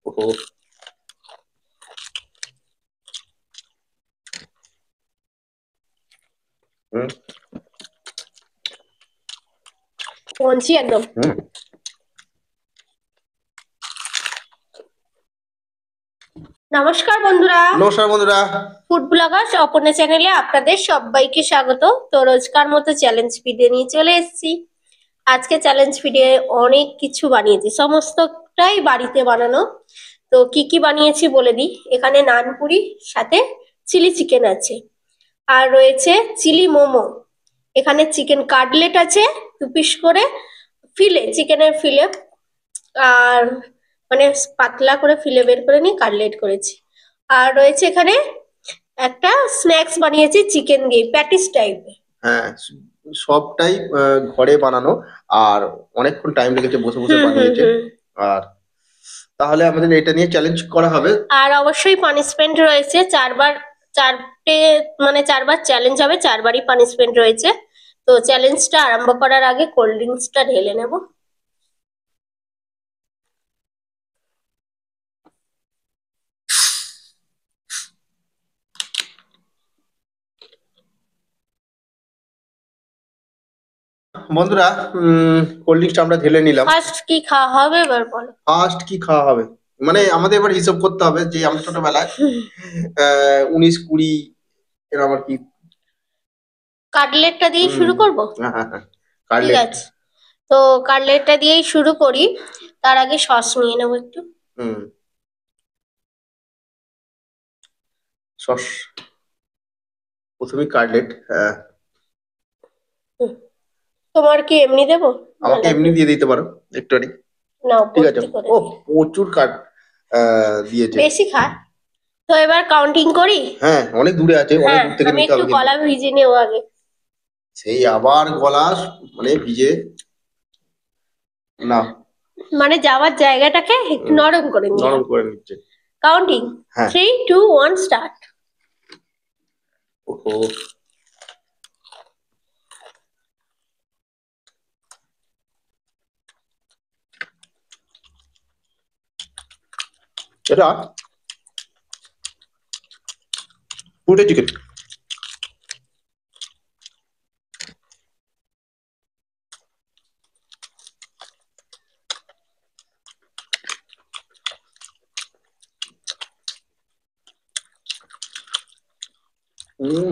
ওহো। হুম পৌঁছি একদম। হুম। নমস্কার বন্ধুরা, নমস্কার বন্ধুরা। ফুড ব্লগার্স অপর্ণা চ্যানেলে আপনাদের সবাইকে স্বাগত। তো রোজকার মতো চ্যালেঞ্জ ভিডিও নিয়ে চলে এসেছি। আজকে চ্যালেঞ্জ ভিডিও অনেক কিছু বানিয়েছি, সমস্তটাই বাড়িতে বানানো। তো কি কি বানিয়েছি বলে দিই। এখানে নানপুরি, সাথে চিলি চিকেন আছে, আর রয়েছে চিলি মোমো। এখানে চিকেন কাটলেট আছে 2 পিস করে, ফিলে, চিকেনের ফিলে। আর মানে পাতলা করে ফিলে বের করে নিয়ে কাটলেট করেছি। আর রয়েছে এখানে একটা স্ন্যাক্স বানিয়েছি চিকেন দিয়ে, প্যাটিস টাইপের। হ্যাঁ, সবটাই ঘরে বানানো। আর অনেকক্ষণ টাইম লেগেছে, বসে বসে হুম হুম বানিয়েছে। হুম। আর তাহলে আমাদের এটা নিয়ে চ্যালেঞ্জ করা হবে। আর অবশ্যই পানিশমেন্ট রয়েছে, 4 বার, চারটে, মানে 4 বার চ্যালেঞ্জ হবে, 4 বারই পানিশমেন্ট রয়েছে। তো চ্যালেঞ্জটা আরম্ভ করার আগে কোল্ড ড্রিঙ্কসটা ঢেলে নেব। বন্ধুরা, কোল্ড ড্রিঙ্কসটা আমরা ঢেলে নিলাম। ফার্স্ট কি খাওয়া হবে এবার বলো। ফার্স্ট কি খাওয়া হবে? মানে আমাদের এবার হিসাব করতে হবে যে আমরা ছোটবেলায় 19-20 এরকম আর কি। কাটলেটটা দিয়ে হুম। শুরু করব। হ্যাঁ হ্যাঁ হ্যাঁ। ঠিক কাটলেট। আছে, তো কাটলেটটা দিয়েই শুরু করি। তার আগে সস নিয়ে নেবো একটু। হুম। সস। প্রথমেই কাটলেট। হ্যাঁ। হুম, তোমার কি এমনি দেবো না আমাকে এমনি লাগবে? দিয়ে দিতে পারো একটুখানি। নাও, ঠিক আছে। ভর্তি করে ও, দিই। প্রচুর দিয়েছে। বেশি খায়, তো এবার কাউন্টিং করি। হ্যাঁ, অনেক দূরে আছে, অনেক হ্যাঁ, দূর থেকে আমি নিতে একটু হবে কিন্তু। গলা ভিজিয়ে নেবো আগে। সেই আবার গলা, মানে ভিজে। না। মানে যাওয়ার জায়গাটাকে একটু হুম, নরম করে নরম নিলাম। করে নিচ্ছে। কাউন্টিং, হ্যাঁ। 3, 2, 1, স্টার্ট। ওহো। এটা পুরোটাই চিকেন। হুম।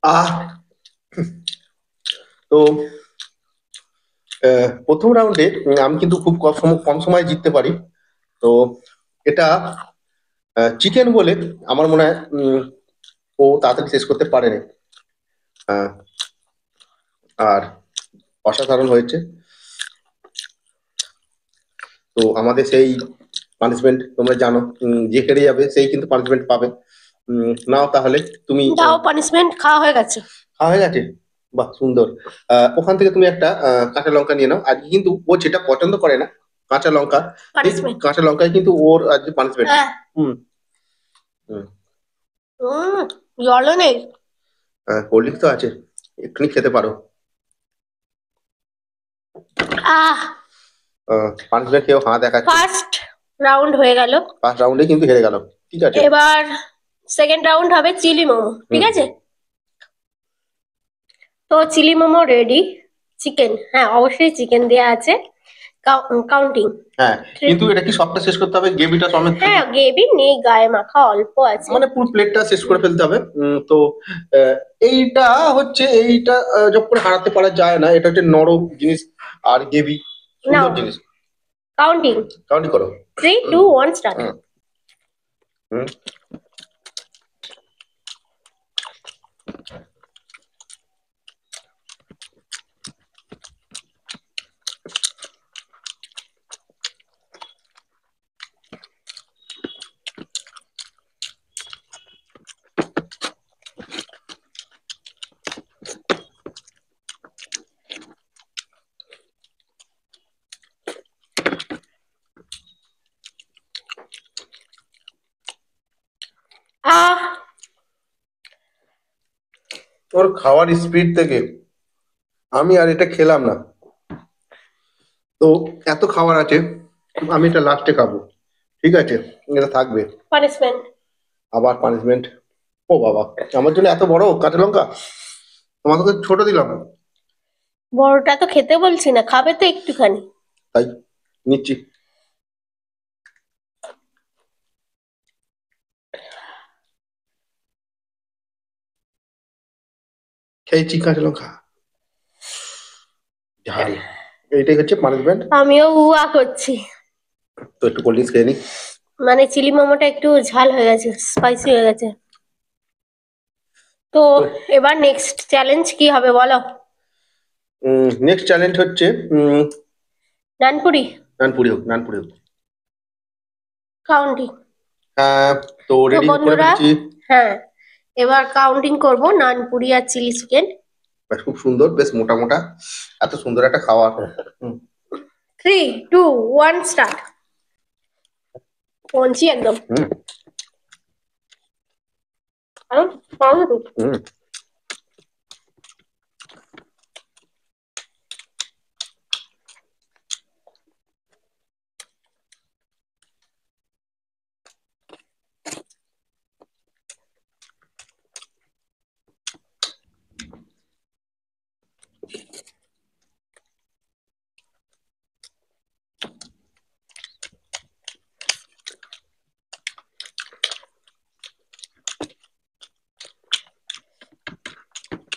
আহ। তো প্রথম রাউন্ডে আমি কিন্তু খুব কম সময়ে জিততে পারি। তো এটা চিকেন বলে আমার মনে হয় ও তাড়াতাড়ি শেষ করতে পারেনি। আহ, আর অসাধারণ হয়েছে। তো আমাদের সেই পানিশমেন্ট তোমরা জানো, যে হেরে যাবে সেই কিন্তু পানিশমেন্ট পাবে। নাও তাহলে তুমি। দাও, পানিশমেন্ট খাওয়া হয়ে গেছে। খাওয়া হয়ে গেছে? বাহ, সুন্দর। ওখান থেকে তুমি একটা কাঁচা লঙ্কা নিয়ে নাও। আজকে কিন্তু ও যেটা পছন্দ করে না, কাঁচা লঙ্কা, সেই পানিশমেন্ট। কাঁচা লঙ্কাই কিন্তু ওর আজকে পানিশমেন্ট। হ্যাঁ। হুম হুম। হুম, জলও নেই। কোল্ড ড্রিঙ্কস তো আছে, এক্ষুনি খেতে পারো। আহ পানিশমেন্ট কেউ হাঁ দেখাচ্ছে। ফার্স্ট রাউন্ড হয়ে গেল, ফার্স্ট রাউন্ডে কিন্তু হেরে গেল। ঠিক আছে, এবার সেকেন্ড রাউন্ড হবে চিলি মোমো। ঠিক হুম, আছে, তো চিলি মোমো রেডি। চিকেন, হ্যাঁ অবশ্যই চিকেন দেয়া আছে। কাউন্টিং। হ্যাঁ, কিন্তু এটা কি সবটা শেষ করতে হবে গ্রেভিটা সমেত হ্যাঁ, নাকি? গ্রেভি নেই, গায়ে মাখা অল্প আছে। মানে পুরো প্লেটটা শেষ করে ফেলতে হবে। তো এইটা হচ্ছে এইটা জব করে হারাতে পারা যায় না, এটা হচ্ছে নরম জিনিস আর গ্রেভি নাও সুন্দর জিনিস। কাউন্টিং, কাউন্টি করো। 3 2 1 স্টার্ট। হুম, হুম। আহ ওর খাওয়ার স্পিড থেকে আমি আর এটা খেলাম না। তো এত খাবার আছে, আমি এটা লাস্টে খাবো। ঠিক আছে, এটা থাকবে। পানিশমেন্ট। আবার পানিশমেন্ট। ও বাবা, আমার জন্য এত বড় কাঁচা লঙ্কা, তোমাদেরকে ছোট দিলাম। বড়টা তো খেতে বলছি না, খাবে তো একটুখানি। তাই নিচ্ছি। খেয়েছি কাঁচা লঙ্কা, ঝাল। এইটাই হচ্ছে পানিশমেন্ট। আমিও উয়া করছি। তো একটু কোল্ড ড্রিঙ্কস খেয়ে নি। মানে চিলি মোমোটা একটু ঝাল হয়ে গেছে, স্পাইসি হয়ে গেছে। তো তো এবার নেক্সট চ্যালেঞ্জ কি হবে বলো? নেক্সট চ্যালেঞ্জ হচ্ছে নানপুরি। নানপুরি হোক, নানপুরি হোক। কাউন্টিং। হ্যাঁ, তো তো রেডি করে বন্ধুরা, ফেলেছি। হ্যাঁ এবার কাউন্টিং করব নানপুরি আর চিলি চিকেন। বেশ খুব সুন্দর, বেশ মোটা মোটা, এত সুন্দর একটা খাবার। হুম, 3 2 1 স্টার্ট। পৌঁছি একদম। হুম, কারণ পারো তো। হুম।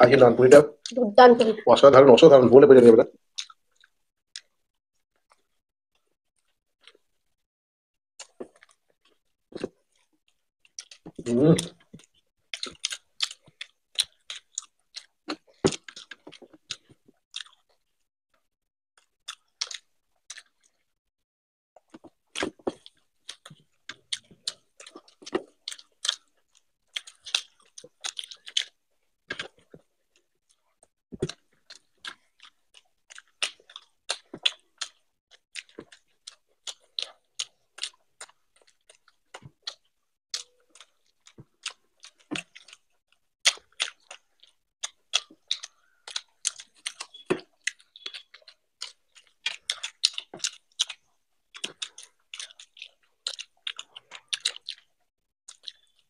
আজকে নানপুরিটা দুর্দান্ত। অসাধারণ, অসাধারণ, বলে বোঝানো যাবে না। হুম,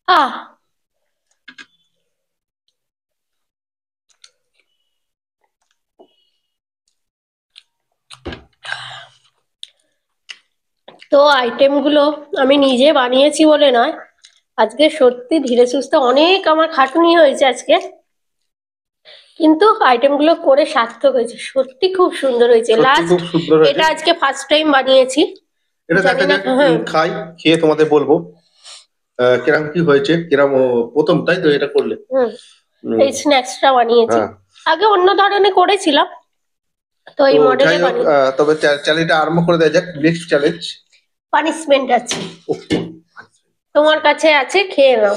আহ তো আইটেম গুলো আমি নিজে বানিয়েছি বলে নয়, আজকে সত্যি ধীরে সুস্থে অনেক আমার খাটুনি হয়েছে আজকে, কিন্তু আইটেম গুলো করে সার্থক হয়েছে, সত্যি খুব সুন্দর হয়েছে। সত্যি লাস্ট খুব সুন্দর হয়েছে। এটা আজকে ফার্স্ট টাইম বানিয়েছি, এটা জানি দেখা না। যাক, হ্যাঁ, খাই, খেয়ে তোমাদের বলবো কিরম কি হয়েছে, কিরম প্রথম তাই তো এটা করলে। হুম। উম, এই স্ন্যাক্সটা বানিয়েছি, হ্যাঁ। আগে অন্য ধরনের করেছিলাম, তো তো এই যাই মডেলে হোক, বানিয়ে। তবে চ্যালেঞ্জটা আরম্ভ করে দেওয়া যাক। Next challenge. পানিশমেন্ট আছে, তোমার কাছে আছে, খেয়ে নাও।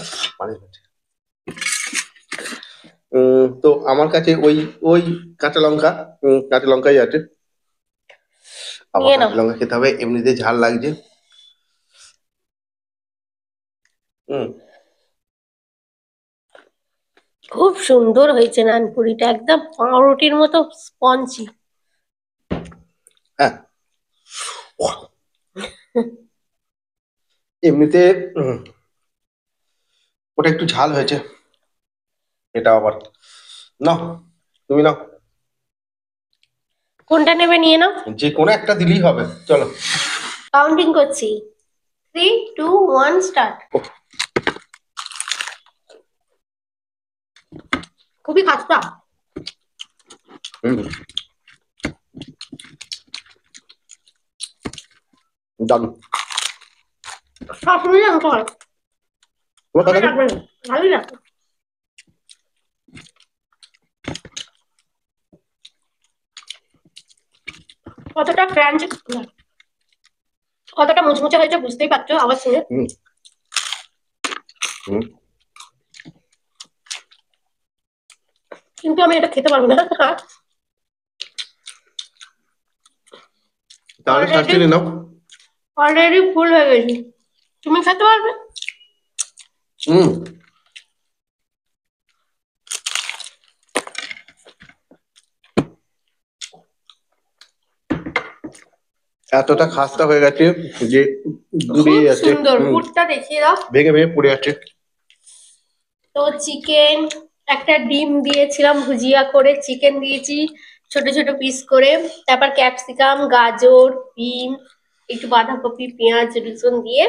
তো আমার কাছে ওই ওই কাঁচা লঙ্কা, কাঁচা লঙ্কাই আছে। আবার নিয়ে নাও। কাঁচা লঙ্কা খেতে হবে, এমনিতে ঝাল লাগছে। হুম। খুব সুন্দর হয়েছে নানপুরিটা, একদম পাউরুটির মতো স্পঞ্জি। হ্যাঁ, এমনিতে ওটা একটু ঝাল হয়েছে, এটা আবার নাও, তুমি নাও, কোনটা নেবে নিয়ে নাও। যে কোনো একটা দিলেই হবে, চলো। কাউন্টিং করছি, 3 2 1 স্টার্ট। খুবই খাস্তা। হুম, দারুণ। সবসময় আমাকে হয়, তোমার ভালো কথা লাগবে না, ভালোই লাগবে। কতটা ক্রাঞ্চি, কতটা মুচমুচে হয়েছে বুঝতেই পারছো আবার শুনে। হুম হুম, কিন্তু আমি এটা খেতে পারবো না। তাহলে অলরেডি শাস্তি নিয়ে নাও। অলরেডি ফুল হয়ে গেছি, তুমি খেতে পারবে? হুম, এতটা খাস্তা হয়ে গেছে যে খুব গুড়িয়ে যাচ্ছে। সুন্দর, হুম, পুরটা দেখিয়ে দাও। ভেঙে ভেঙে পড়ে যাচ্ছে। তো চিকেন, একটা ডিম দিয়েছিলাম ভুজিয়া করে, চিকেন দিয়েছি ছোট ছোট পিস করে, তারপর ক্যাপসিকাম, গাজর, বিন, একটু বাঁধাকপি, পেঁয়াজ, রসুন দিয়ে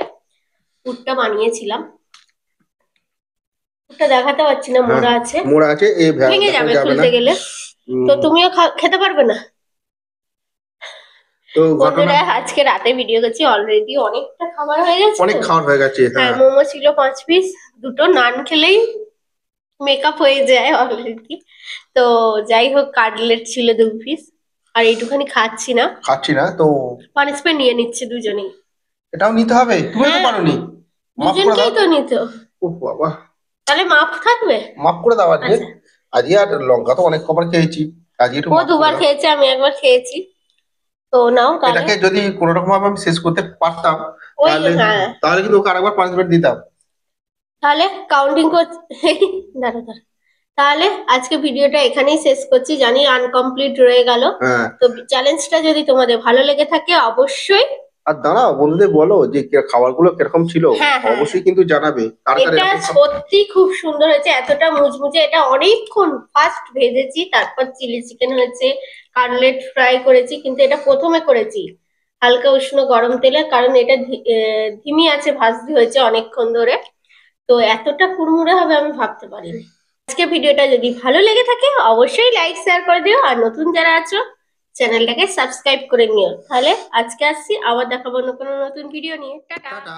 পুরটা বানিয়েছিলাম। পুরটা দেখাতে পারছি না, হ্যাঁ, মোড়া আছে, মোড়া আছে, ভেঙে দেখানো যাবে যাবে না। খুলতে গেলে। তো তুমিও খেতে পারবে না। তো ঘটনা, বন্ধুরা, আজকে রাতে ভিডিও করছি, অলরেডি অনেকটা খাবার হয়ে গেছে অনেক তো। খাওয়ার হয়ে গেছে, হ্যাঁ, হ্যাঁ। মোমো ছিল 5 পিস, দুটো নান খেলেই মেকআপ হয়ে যায় অলরেডি। তো যাই হোক, কাটলেট ছিল 2 পিস, আর এইটুখানি খাচ্ছি না, খাচ্ছি না তো। পানিশমেন্ট নিয়ে নিচ্ছে দুজনেই। এটাও নিতে হবে, তুমিও তো হ্যাঁ, পারোনি, মাফ করে দাও। দুজনকেই তো নিত। ও বাবা, তাহলে মাপ থাকবে। মাফ করে দাও আজকে। আচ্ছা, আজকে আর লঙ্কা তো অনেক খাবার খেয়েছি, আজকে একটু ও মাফ করে 2বার দাও। খেয়েছে, আমি 1বার খেয়েছি। তো নাও তাহলে। এটাকে যদি কোনো রকম ভাবে আমি শেষ করতে পারতাম, ওই, তাহলে হ্যাঁ, তাহলে কিন্তু ওকে আরেকবার পানিশমেন্ট দিতাম। তাহলে কাউন্টিং কর। দাঁড়া দাঁড়া, তাহলে আজকে ভিডিওটা এখানেই শেষ করছি, জানি আনকমপ্লিট রয়ে গেল। হ্যাঁ, তো চ্যালেঞ্জটা যদি তোমাদের ভালো লেগে থাকে অবশ্যই, আর দাঁড়াও, বন্ধুদের বলো যে খাবারগুলো কিরকম ছিল, হ্যাঁ হ্যাঁ, অবশ্যই কিন্তু জানাবে কার কার এটা এরকম সত্যি খুব সুন্দর হয়েছে, এতটা মুচমুচে। এটা অনেকক্ষণ ফার্স্ট ভেজেছি, তারপর চিলি চিকেন হয়েছে, কাটলেট ফ্রাই করেছি, কিন্তু এটা প্রথমে করেছি হালকা উষ্ণ গরম তেলে, কারণ এটা ধিমি আছে ভাজতে হয়েছে অনেকক্ষণ ধরে। তো এতটা কুড়মুড়ে হবে আমি ভাবতে পারিনি। আজকে ভিডিওটা যদি ভালো লেগে থাকে অবশ্যই লাইক শেয়ার করে দিও, আর নতুন যারা আছো চ্যানেলটাকে সাবস্ক্রাইব করে নিও। তাহলে আজকে আসছি, আবার দেখাবো অন্য কোনো নতুন ভিডিও নিয়ে। টাটা। টাটা।